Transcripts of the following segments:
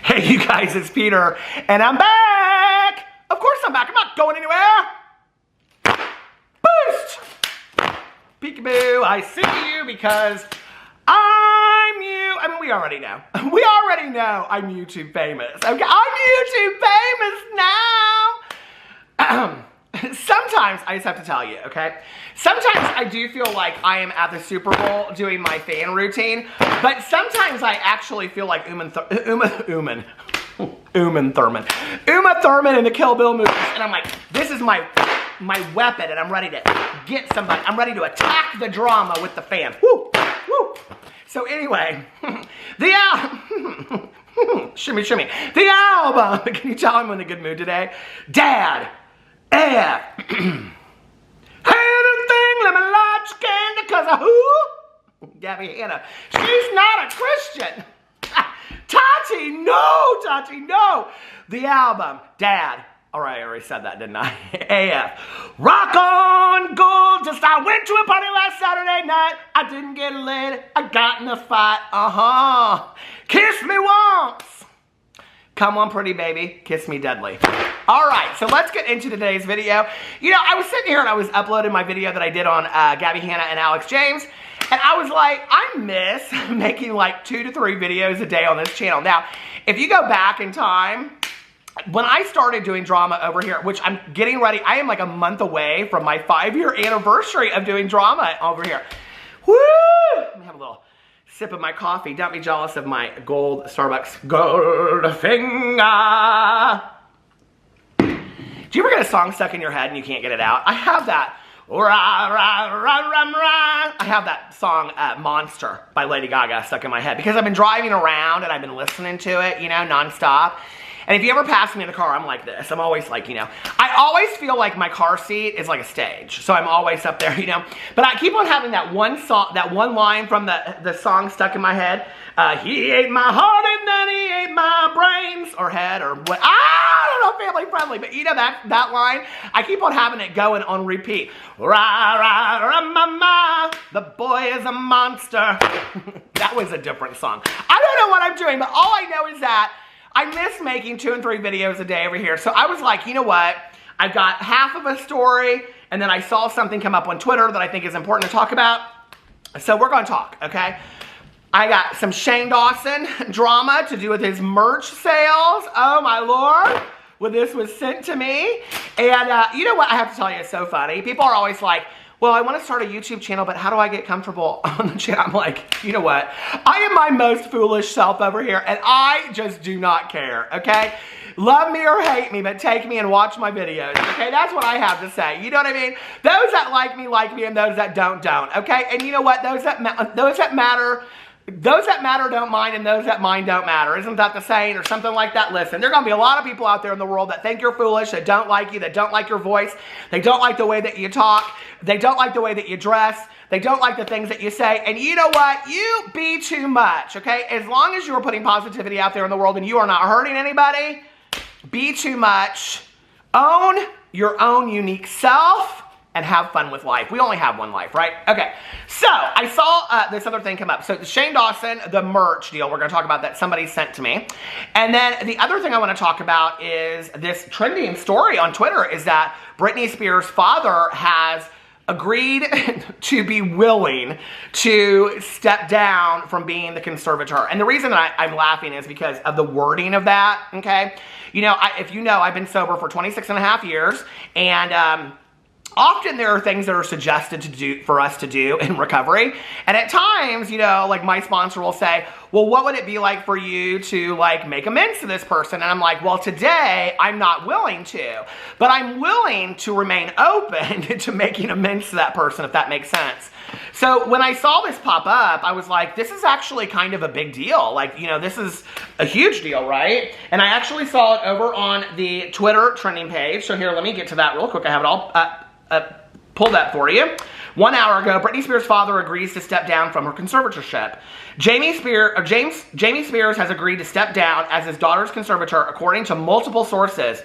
Hey, you guys, it's Peter, and I'm back! Of course I'm back. I'm not going anywhere. Boost! Peekaboo, I see you because I'm you. I mean, we already know. We already know I'm YouTube famous. Okay, I'm YouTube famous now. Sometimes, I just have to tell you, okay? Sometimes I do feel like I am at the Super Bowl doing my fan routine, but sometimes I actually feel like Uma Thurman in the Kill Bill movies, and I'm like, this is my weapon, and I'm ready to get somebody. I'm ready to attack the drama with the fan. Woo, woo. So anyway, shimmy, shimmy. The album. Can you tell I'm in a good mood today? Dad. Hey, the thing, let me light your candle, cause of who? Gabby Hanna. She's not a Christian. Tati, no. The album, Dad. All right, I already said that, didn't I? AF. Rock on gold. Just I went to a party last Saturday night. I didn't get laid. I got in a fight. Kiss me once. Come on, pretty baby. Kiss me deadly. All right, so let's get into today's video. You know, I was sitting here and I was uploading my video that I did on Gabby Hanna and Alex James. And I was like, I miss making like 2 to 3 videos a day on this channel. Now, if you go back in time, when I started doing drama over here, which I'm getting ready, I am like a month away from my 5-year anniversary of doing drama over here. Woo! Let me have a little sip of my coffee. Don't be jealous of my gold Starbucks gold finger. Do you ever get a song stuck in your head and you can't get it out? I have that. I have that song, Monster by Lady Gaga, stuck in my head because I've been driving around and I've been listening to it, you know, nonstop. And if you ever pass me in the car, I'm like this. I'm always like, you know, I always feel like my car seat is like a stage. So I'm always up there, you know. But I keep on having that one song, that one line from the song stuck in my head. He ate my heart and then he ate my brains or head or what. I don't know, family friendly. But you know that line, I keep on having it going on repeat. Rah, rah, rah, ma, the boy is a monster. That was a different song. I don't know what I'm doing, but all I know is that I miss making 2 and 3 videos a day over here. So I was like, you know what? I've got half of a story, and then I saw something come up on Twitter that I think is important to talk about. So we're going to talk, okay? I got some Shane Dawson drama to do with his merch sales. Oh, my Lord. Well, this was sent to me. And you know what? I have to tell you, it's so funny. People are always like, well, I want to start a YouTube channel, but how do I get comfortable on the channel? I'm like, you know what? I am my most foolish self over here, and I just do not care, okay? Love me or hate me, but take me and watch my videos, okay? That's what I have to say. You know what I mean? Those that like me, and those that don't, okay? And you know what? Those that matter don't mind, and those that mind don't matter. Isn't that the saying or something like that? Listen, there are going to be a lot of people out there in the world that think you're foolish, that don't like you, that don't like your voice, they don't like the way that you talk, they don't like the way that you dress, they don't like the things that you say, and you know what? You be too much, okay? As long as you are putting positivity out there in the world and you are not hurting anybody, be too much. Own your own unique self and have fun with life. We only have one life, right? Okay, so I saw this other thing come up. So the Shane Dawson, the merch deal, we're gonna talk about that somebody sent to me. And then the other thing I wanna talk about is this trending story on Twitter is that Britney Spears' father has agreed to be willing to step down from being the conservator. And the reason that I'm laughing is because of the wording of that, okay? You know, if you know, I've been sober for 26 and a half years, and often there are things that are suggested for us to do in recovery. And at times, you know, like my sponsor will say, well, what would it be like for you to like make amends to this person? And I'm like, well, today I'm not willing to, but I'm willing to remain open to making amends to that person, if that makes sense. So when I saw this pop up, I was like, this is actually kind of a big deal. Like, you know, this is a huge deal, right? And I actually saw it over on the Twitter trending page. So here, let me get to that real quick. I have it all pulled up for you. 1 hour ago, Britney Spears' father agrees to step down from her conservatorship. Jamie Spears has agreed to step down as his daughter's conservator, according to multiple sources.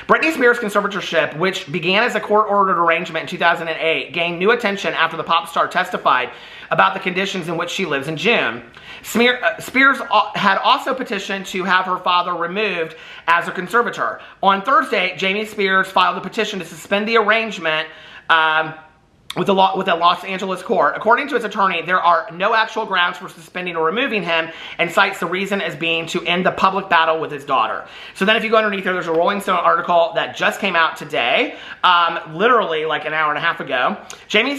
Britney Spears' conservatorship, which began as a court-ordered arrangement in 2008, gained new attention after the pop star testified about the conditions in which she lives in June. Spears had also petitioned to have her father removed as a conservator. On Thursday, Jamie Spears filed a petition to suspend the arrangement with a Los Angeles court. According to his attorney, there are no actual grounds for suspending or removing him, and cites the reason as being to end the public battle with his daughter. So then if you go underneath there, there's a Rolling Stone article that just came out today, literally like an hour and a half ago. Jamie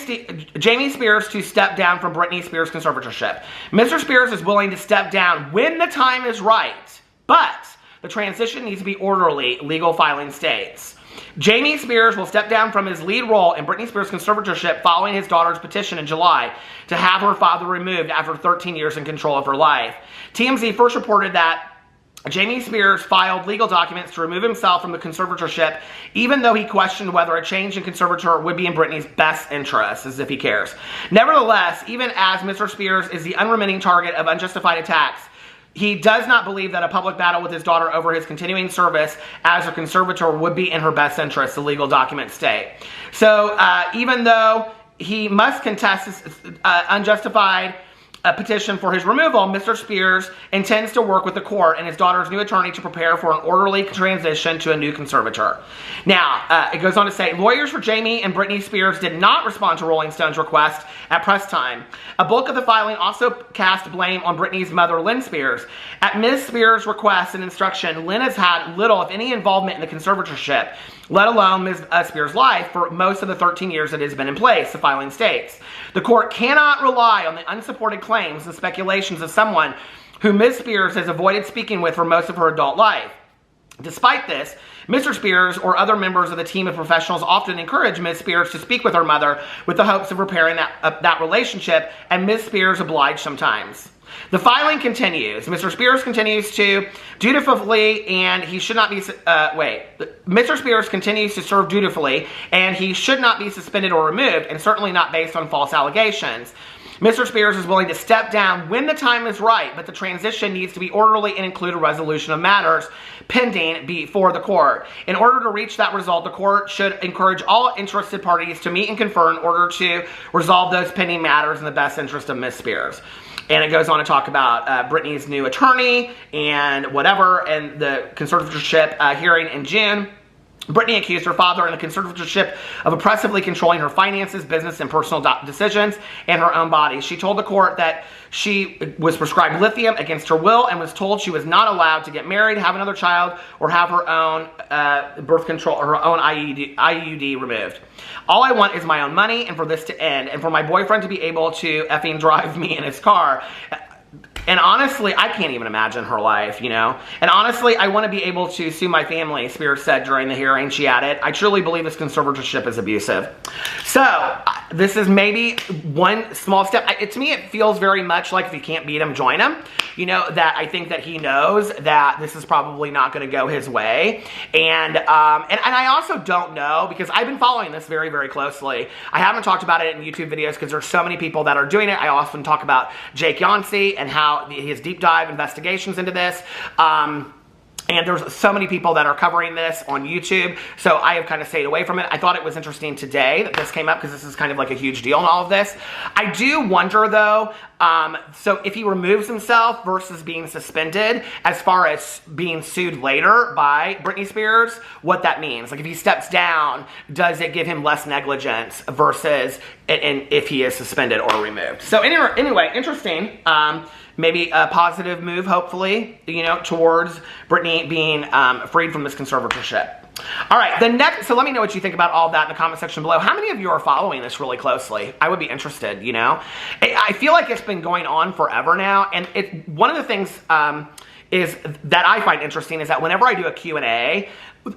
Spears to step down from Britney Spears' conservatorship. Mr. Spears is willing to step down when the time is right, but the transition needs to be orderly, legal filing states. Jamie Spears will step down from his lead role in Britney Spears' conservatorship following his daughter's petition in July to have her father removed after 13 years in control of her life. TMZ first reported that Jamie Spears filed legal documents to remove himself from the conservatorship, even though he questioned whether a change in conservator would be in Britney's best interest, as if he cares. Nevertheless, even as Mr. Spears is the unremitting target of unjustified attacks, he does not believe that a public battle with his daughter over his continuing service as a conservator would be in her best interest, the legal documents state. So even though he must contest this unjustified petition for his removal, Mr. Spears intends to work with the court and his daughter's new attorney to prepare for an orderly transition to a new conservator. Now, it goes on to say, lawyers for Jamie and Britney Spears did not respond to Rolling Stone's request at press time. A bulk of the filing also cast blame on Britney's mother, Lynn Spears. At Ms. Spears' request and instruction, Lynn has had little, if any, involvement in the conservatorship, let alone Ms. Spears' life, for most of the 13 years it has been in place, the filing states. The court cannot rely on the unsupported claims and speculations of someone who Ms. Spears has avoided speaking with for most of her adult life. Despite this, Mr. Spears or other members of the team of professionals often encourage Ms. Spears to speak with her mother with the hopes of repairing that relationship, and Ms. Spears obliged sometimes. The filing continues. Mr. Spears continues to dutifully, and he should not be, Mr. Spears continues to serve dutifully, and he should not be suspended or removed, and certainly not based on false allegations. Mr. Spears is willing to step down when the time is right, but the transition needs to be orderly and include a resolution of matters pending before the court. In order to reach that result, the court should encourage all interested parties to meet and confer in order to resolve those pending matters in the best interest of Ms. Spears. And it goes on to talk about Britney's new attorney and whatever, and the conservatorship hearing in June. Britney accused her father in the conservatorship of oppressively controlling her finances, business, and personal decisions, and her own body. She told the court that she was prescribed lithium against her will and was told she was not allowed to get married, have another child, or have her own birth control or her own IUD removed. All I want is my own money and for this to end, and for my boyfriend to be able to effing drive me in his car. And honestly, I can't even imagine her life, you know? And honestly, I want to be able to sue my family, Spears said during the hearing. She added, I truly believe this conservatorship is abusive. So, this is maybe one small step. To me, it feels very much like if you can't beat him, join him. You know, that I think that he knows that this is probably not going to go his way. And I also don't know, because I've been following this very, very closely. I haven't talked about it in YouTube videos because there's so many people that are doing it. I often talk about Jake Yancey and how his deep dive investigations into this. And there's so many people that are covering this on YouTube, so I have kind of stayed away from it. I thought it was interesting today that this came up because this is kind of like a huge deal in all of this. I do wonder though, so if he removes himself versus being suspended, as far as being sued later by Britney Spears, what that means. Like if he steps down, does it give him less negligence versus if he is suspended or removed? So anyway, interesting. Maybe a positive move, hopefully, you know, towards Britney being freed from this conservatorship. All right, so let me know what you think about all of that in the comment section below. How many of you are following this really closely? I would be interested, you know. I feel like it's been going on forever now, and one of the things is that I find interesting is that whenever I do a Q&A,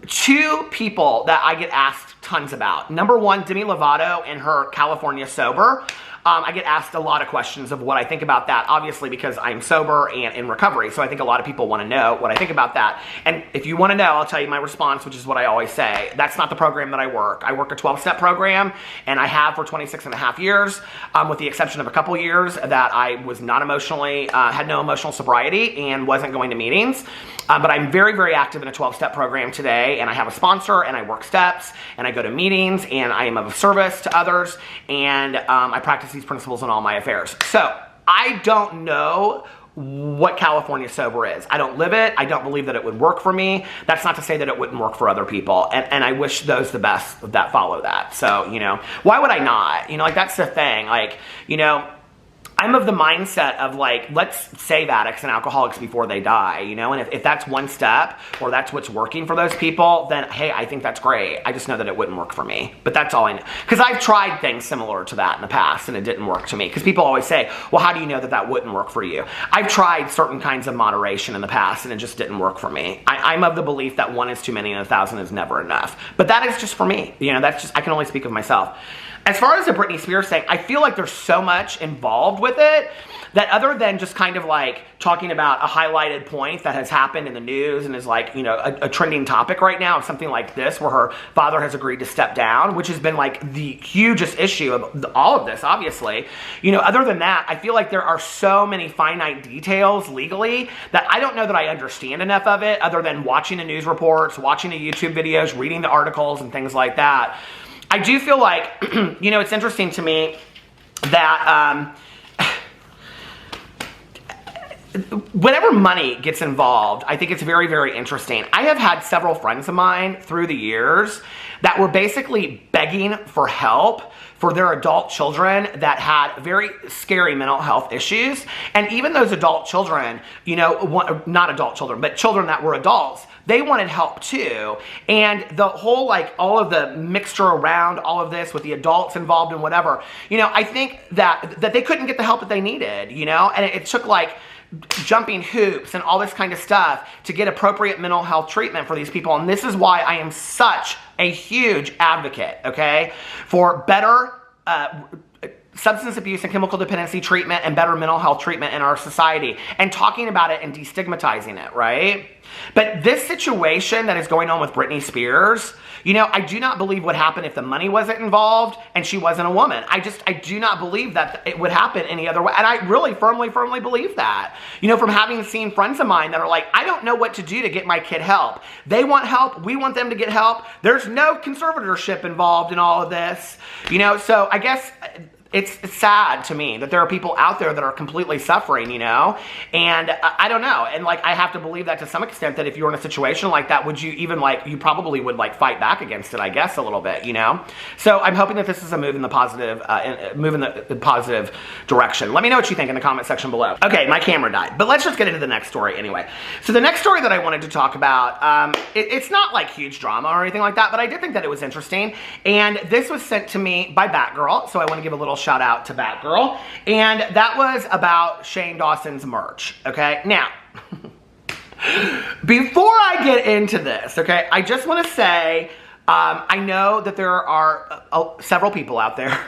two people that I get asked tons about. Number one, Demi Lovato and her California Sober. I get asked a lot of questions of what I think about that, obviously because I'm sober and in recovery. So I think a lot of people want to know what I think about that. And if you want to know, I'll tell you my response, which is what I always say. That's not the program that I work. I work a 12-step program, and I have for 26 and a half years, with the exception of a couple years that I was not emotionally, had no emotional sobriety and wasn't going to meetings. But I'm very, very active in a 12-step program today, and I have a sponsor, and I work steps, and I go to meetings, and I am of service to others, and I practice these principles in all my affairs. So I don't know what California sober is. I don't live it. I don't believe that it would work for me. That's not to say that it wouldn't work for other people. And I wish those the best that follow that. So, you know, why would I not? You know, like, that's the thing. Like, you know, I'm of the mindset of, like, let's save addicts and alcoholics before they die, you know? And if that's one step, or that's what's working for those people, then, hey, I think that's great. I just know that it wouldn't work for me. But that's all I know. Because I've tried things similar to that in the past, and it didn't work to me. Because people always say, well, how do you know that that wouldn't work for you? I've tried certain kinds of moderation in the past, and it just didn't work for me. I'm of the belief that one is too many and 1,000 is never enough. But that is just for me. You know, that's just, I can only speak of myself. As far as the Britney Spears thing, I feel like there's so much involved with it that other than just kind of like talking about a highlighted point that has happened in the news and is like, you know, a trending topic right now of something like this where her father has agreed to step down, which has been like the hugest issue of all of this, obviously. You know, other than that, I feel like there are so many finite details legally that I don't know that I understand enough of it other than watching the news reports, watching the YouTube videos, reading the articles and things like that. I do feel like, you know, it's interesting to me that whenever money gets involved, I think it's very, very interesting. I have had several friends of mine through the years that were basically begging for help for their adult children that had very scary mental health issues. And even those adult children, you know, not adult children, but children that were adults, they wanted help too. And the whole, like, all of the mixture around all of this with the adults involved and whatever, you know, I think that they couldn't get the help that they needed, you know, and it took like jumping hoops and all this kind of stuff to get appropriate mental health treatment for these people. And this is why I am such a huge advocate, okay, for better substance abuse and chemical dependency treatment and better mental health treatment in our society, and talking about it and destigmatizing it, right? But this situation that is going on with Britney Spears, you know, I do not believe would happen if the money wasn't involved and she wasn't a woman. I do not believe that it would happen any other way. And I really firmly believe that. You know, from having seen friends of mine that are like, I don't know what to do to get my kid help. They want help. We want them to get help. There's no conservatorship involved in all of this. You know, so I guess it's sad to me that there are people out there that are completely suffering, you know? And I don't know. And, like, I have to believe that to some extent, that if you were in a situation like that, would you even, like, you probably would, like, fight back against it, I guess, a little bit, you know? So I'm hoping that this is a move in the positive, positive direction. Let me know what you think in the comment section below. Okay, my camera died, but let's just get into the next story anyway. So the next story that I wanted to talk about, it's not, like, huge drama or anything like that, but I did think that it was interesting. And this was sent to me by Batgirl, so I want to give a little shout out to Batgirl, and that was about Shane Dawson's merch, okay? Now, before I get into this, okay, I just want to say, I know that there are several people out there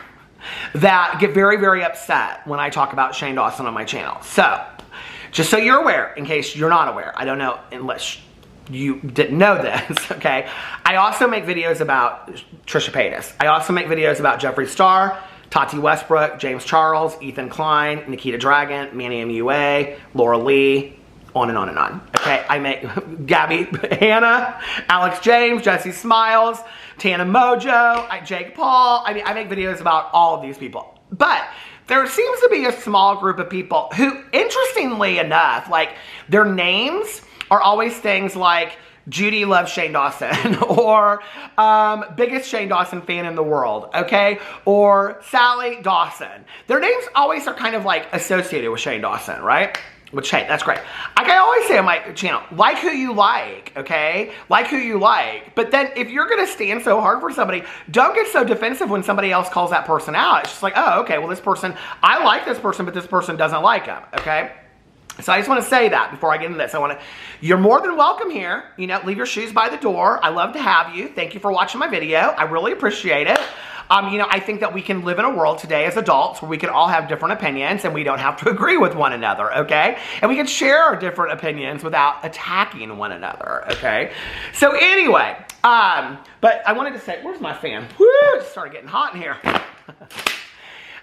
that get very, very upset when I talk about Shane Dawson on my channel. So, just so you're aware, in case you're not aware, I don't know unless you didn't know this, okay? I also make videos about Trisha Paytas. I also make videos about Jeffree Star, Tati Westbrook, James Charles, Ethan Klein, Nikita Dragon, Manny MUA, Laura Lee, on and on and on. Okay, I make Gabby Hanna, Alex James, Jesse Smiles, Tana Mojo, Jake Paul. I mean, I make videos about all of these people. But there seems to be a small group of people who, interestingly enough, like, their names are always things like Judy loves Shane Dawson, or biggest Shane Dawson fan in the world, okay? Or Sally Dawson. Their names always are kind of like associated with Shane Dawson, right? Which, hey, that's great. Like I always say on my channel, like who you like, okay? Like who you like. But then if you're gonna stand so hard for somebody, don't get so defensive when somebody else calls that person out. It's just like, oh, okay, well this person, I like this person, but this person doesn't like him, okay? So I just want to say that before I get into this. You're more than welcome here. You know, leave your shoes by the door. I love to have you. Thank you for watching my video. I really appreciate it. You know, I think that we can live in a world today as adults where we can all have different opinions and we don't have to agree with one another, okay? And we can share our different opinions without attacking one another, okay? So anyway, but I wanted to say, where's my fan? Woo, it started getting hot in here.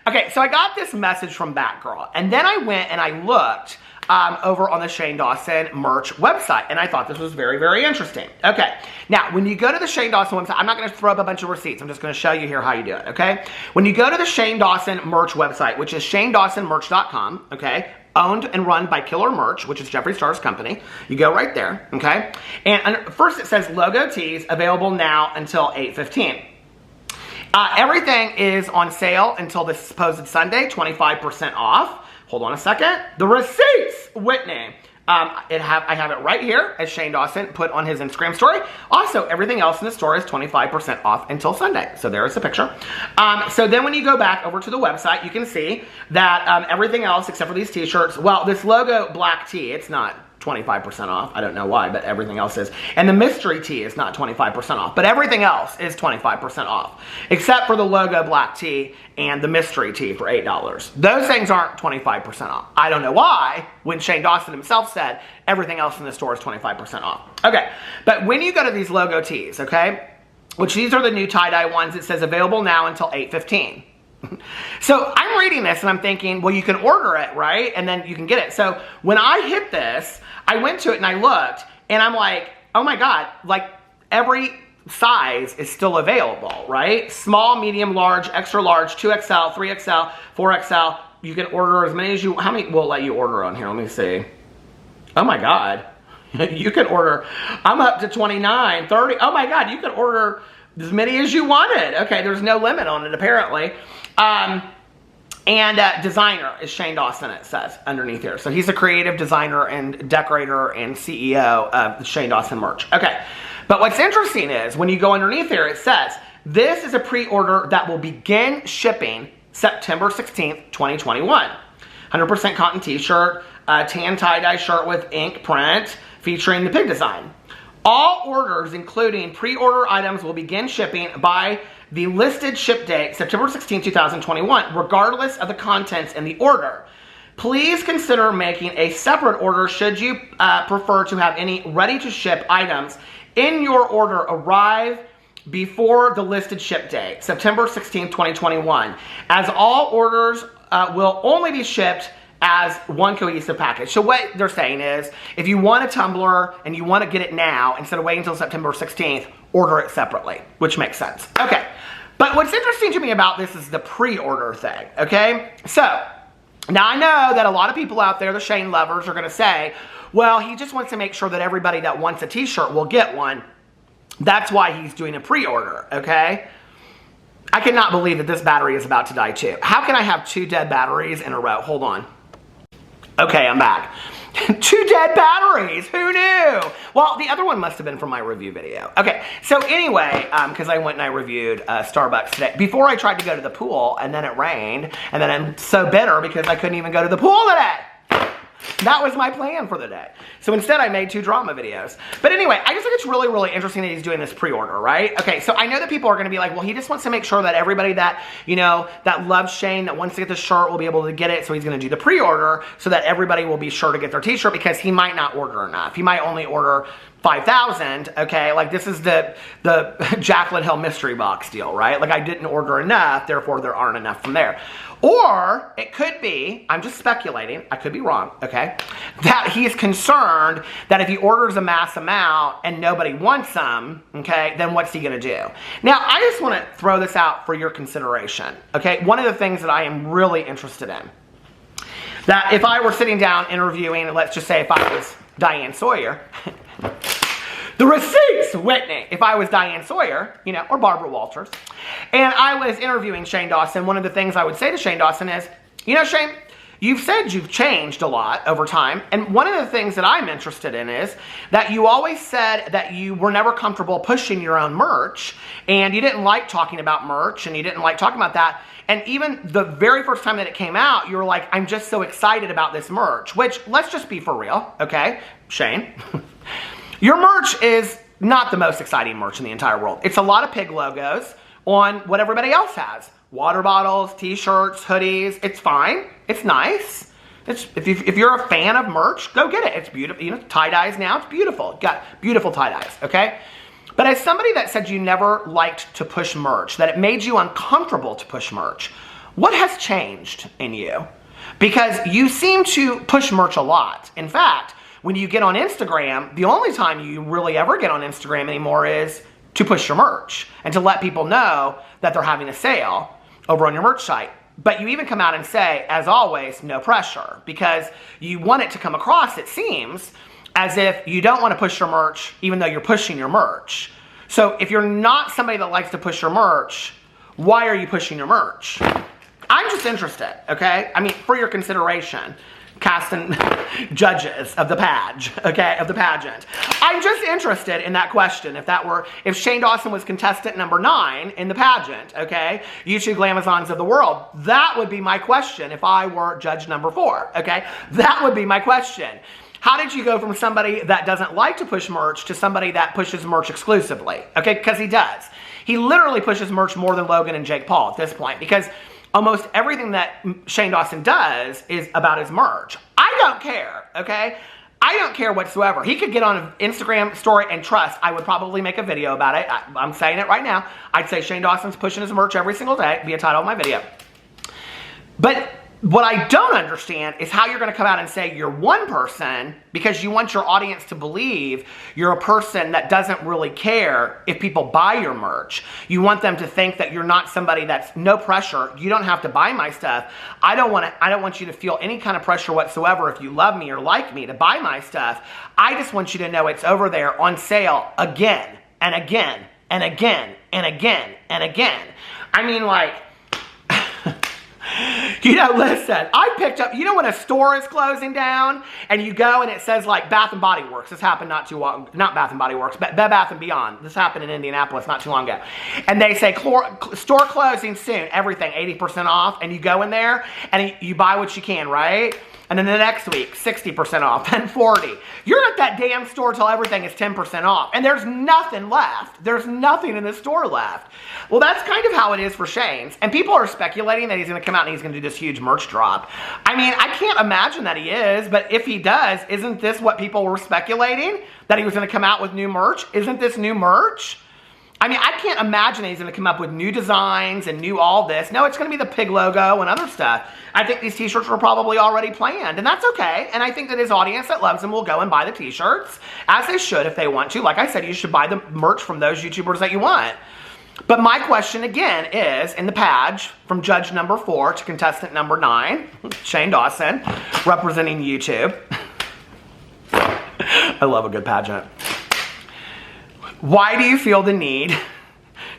Okay, so I got this message from Batgirl, and then I went and I looked over on the Shane Dawson merch website, and I thought this was very, very interesting. Okay, now when you go to the Shane Dawson website, I'm not going to throw up a bunch of receipts. I'm just going to show you here how you do it, okay? When you go to the Shane Dawson merch website, which is shanedawsonmerch.com, okay? Owned and run by Killer Merch, which is Jeffree Star's company. You go right there, okay? And first it says logo tees available now until 8/15. Everything is on sale until this supposed Sunday, 25% off. Hold on a second. The receipts, Whitney. I have it right here, as Shane Dawson put on his Instagram story. Also, everything else in the store is 25% off until Sunday. So there is the picture. So then when you go back over to the website, you can see that everything else except for these t-shirts, well, this logo black tee, it's not 25% off. I don't know why, but everything else is. And the mystery tee is not 25% off, but everything else is 25% off, except for the logo black tee and the mystery tee for $8. Those things aren't 25% off. I don't know why, when Shane Dawson himself said everything else in the store is 25% off. Okay, but when you go to these logo tees, okay, which these are the new tie-dye ones, it says available now until 8/15. So I'm reading this and I'm thinking, well, you can order it, right? And then you can get it. So when I hit this, I went to it and I looked and I'm like, oh my God, like every size is still available, right? Small, medium, large, extra large, 2XL, 3XL, 4XL. You can order as many as you, how many will let you order on here? Let me see. Oh my God. You can order, I'm up to 29, 30. Oh my God, you can order as many as you wanted. Okay, there's no limit on it apparently. Designer is Shane Dawson, it says underneath here. So he's a creative designer and decorator and CEO of the Shane Dawson merch. Okay, but what's interesting is when you go underneath here, it says this is a pre-order that will begin shipping September 16th, 2021. 100% cotton t-shirt, tan tie-dye shirt with ink print featuring the pig design. All orders, including pre-order items, will begin shipping by the listed ship date, September 16, 2021, regardless of the contents in the order. Please consider making a separate order should you prefer to have any ready-to-ship items in your order arrive before the listed ship date, September 16, 2021, as all orders will only be shipped as one cohesive package. So what they're saying is, if you want a tumbler and you want to get it now, instead of waiting until September 16th, order it separately, which makes sense. Okay, but what's interesting to me about this is the pre-order thing, okay? So, now I know that a lot of people out there, the Shane lovers, are gonna say, well, he just wants to make sure that everybody that wants a t-shirt will get one. That's why he's doing a pre-order, okay? I cannot believe that this battery is about to die too. How can I have 2 dead batteries in a row? Hold on. Okay, I'm back. 2 dead batteries, who knew? Well, the other one must have been from my review video. Okay, so anyway, because I went and I reviewed Starbucks today, before I tried to go to the pool, and then it rained, and then I'm so bitter because I couldn't even go to the pool today. That was my plan for the day. So instead I made 2 drama videos. But anyway, I just think it's really, really interesting that he's doing this pre-order, right? Okay, so I know that people are gonna be like, well, he just wants to make sure that everybody that, you know, that loves Shane, that wants to get the shirt will be able to get it, so he's gonna do the pre-order so that everybody will be sure to get their t-shirt because he might not order enough. He might only order 5,000, okay? Like this is the Jaclyn Hill mystery box deal, right? Like I didn't order enough, therefore there aren't enough from there. Or it could be, I'm just speculating, I could be wrong, okay, that he's concerned that if he orders a mass amount and nobody wants them, okay, then what's he gonna do? Now, I just wanna throw this out for your consideration, okay? One of the things that I am really interested in, that if I were sitting down interviewing, let's just say if I was Diane Sawyer, the receipts, Whitney. If I was Diane Sawyer, you know, or Barbara Walters, and I was interviewing Shane Dawson, one of the things I would say to Shane Dawson is, you know, Shane, you've said you've changed a lot over time. And one of the things that I'm interested in is that you always said that you were never comfortable pushing your own merch, and you didn't like talking about merch, and you didn't like talking about that. And even the very first time that it came out, you were like, I'm just so excited about this merch, which, let's just be for real, okay? Shane, your merch is not the most exciting merch in the entire world. It's a lot of pig logos on what everybody else has. Water bottles, t-shirts, hoodies. It's fine. It's nice. If you're a fan of merch, go get it. It's beautiful. You know, tie-dyes now, it's beautiful. Got beautiful tie-dyes, okay? But as somebody that said you never liked to push merch, that it made you uncomfortable to push merch, what has changed in you? Because you seem to push merch a lot. In fact, when you get on Instagram, the only time you really ever get on Instagram anymore is to push your merch and to let people know that they're having a sale over on your merch site. But you even come out and say, as always, no pressure, because you want it to come across, it seems, as if you don't want to push your merch even though you're pushing your merch. So if you're not somebody that likes to push your merch, why are you pushing your merch? I'm just interested, okay? I mean, for your consideration, casting judges of the pageant. I'm just interested in that question. If Shane Dawson was contestant number 9 in the pageant, okay, YouTube Glamazons of the world, that would be my question if I were judge number 4, okay? That would be my question. How did you go from somebody that doesn't like to push merch to somebody that pushes merch exclusively? Okay, because he does. He literally pushes merch more than Logan and Jake Paul at this point, because almost everything that Shane Dawson does is about his merch. I don't care, okay? I don't care whatsoever. He could get on an Instagram story and trust, I would probably make a video about it. I'm saying it right now. I'd say Shane Dawson's pushing his merch every single day, be a title of my video. But what I don't understand is how you're going to come out and say you're one person because you want your audience to believe you're a person that doesn't really care if people buy your merch. You want them to think that you're not somebody that's no pressure. You don't have to buy my stuff. I don't want you to feel any kind of pressure whatsoever if you love me or like me to buy my stuff. I just want you to know it's over there on sale again and again and again and again and again. I mean, like, you know, listen, I picked up, you know when a store is closing down and you go and it says like Bath and Body Works. This happened not Bath and Body Works, but Bed Bath and Beyond. This happened in Indianapolis not too long ago. And they say store closing soon, everything 80% off. And you go in there and you buy what you can, right? And then the next week, 60% off, then 40. You're at that damn store till everything is 10% off. And there's nothing left. There's nothing in the store left. Well, that's kind of how it is for Shane's. And people are speculating that he's going to come out and he's going to do this huge merch drop. I mean, I can't imagine that he is, but if he does, isn't this what people were speculating? That he was going to come out with new merch? Isn't this new merch? I mean, I can't imagine he's going to come up with new designs and new all this. No, it's going to be the pig logo and other stuff. I think these t-shirts were probably already planned, and that's okay. And I think that his audience that loves him will go and buy the t-shirts, as they should if they want to. Like I said, you should buy the merch from those YouTubers that you want. But my question again is, in the page, from judge number 4 to contestant number 9, Shane Dawson, representing YouTube. I love a good pageant. Why do you feel the need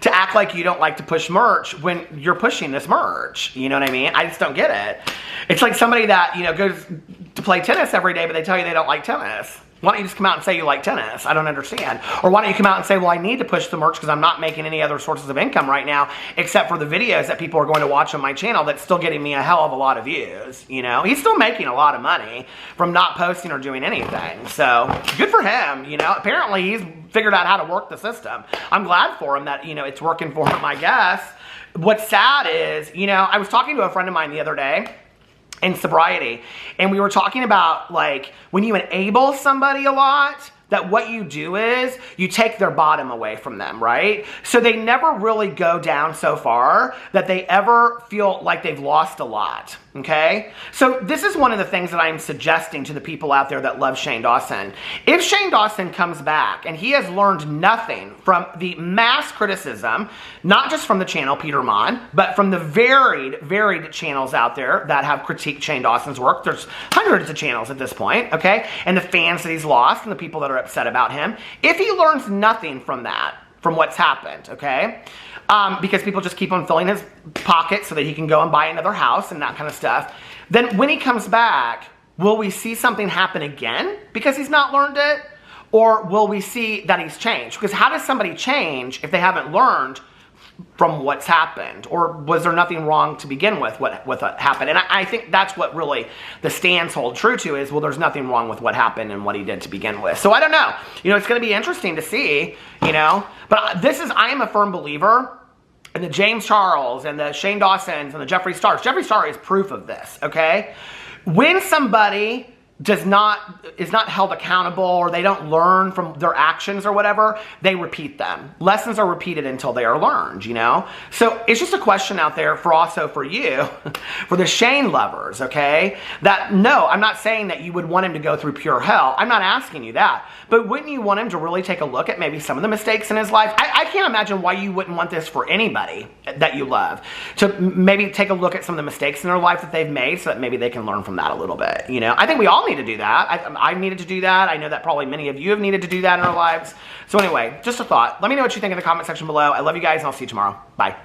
to act like you don't like to push merch when you're pushing this merch? You know what I mean? I just don't get it. It's like somebody that, you know, goes to play tennis every day, but they tell you they don't like tennis. Why don't you just come out and say you like tennis? I don't understand. Or why don't you come out and say, well, I need to push the merch because I'm not making any other sources of income right now except for the videos that people are going to watch on my channel that's still getting me a hell of a lot of views, you know? He's still making a lot of money from not posting or doing anything. So, good for him, you know? Apparently, he's figured out how to work the system. I'm glad for him that, you know, it's working for him, I guess. What's sad is, you know, I was talking to a friend of mine the other day in Sobriety, and we were talking about, like, when you enable somebody a lot, that what you do is you take their bottom away from them, right? So they never really go down so far that they ever feel like they've lost a lot, okay? So this is one of the things that I'm suggesting to the people out there that love Shane Dawson. If Shane Dawson comes back and he has learned nothing from the mass criticism, not just from the channel Peter Monn, but from the varied channels out there that have critiqued Shane Dawson's work. There's hundreds of channels at this point, okay? And the fans that he's lost and the people that are upset about him. If he learns nothing from that, from what's happened, okay? Because people just keep on filling his pocket so that he can go and buy another house and that kind of stuff. then when he comes back, will we see something happen again because he's not learned it? Or will we see that he's changed? Because how does somebody change if they haven't learned from what's happened? Or was there nothing wrong to begin with what happened? And I think that's what really the stands hold true to is, well, there's nothing wrong with what happened and what he did to begin with. So I don't know. It's going to be interesting to see, But I am a firm believer in the James Charles and the Shane Dawsons and the Jeffree Stars. Jeffree Star is proof of this, okay? When somebody is not held accountable or they don't learn from their actions or whatever, they repeat them. Lessons are repeated until they are learned, So it's just a question out there for you, for the Shane lovers, okay? That, no, I'm not saying that you would want him to go through pure hell. I'm not asking you that. But wouldn't you want him to really take a look at maybe some of the mistakes in his life? I can't imagine why you wouldn't want this for anybody that you love. To maybe take a look at some of the mistakes in their life that they've made so that maybe they can learn from that a little bit, I think we all need to do that. I've needed to do that. I know that probably many of you have needed to do that in our lives. So anyway, just a thought. Let me know what you think in the comment section below. I love you guys and I'll see you tomorrow. Bye.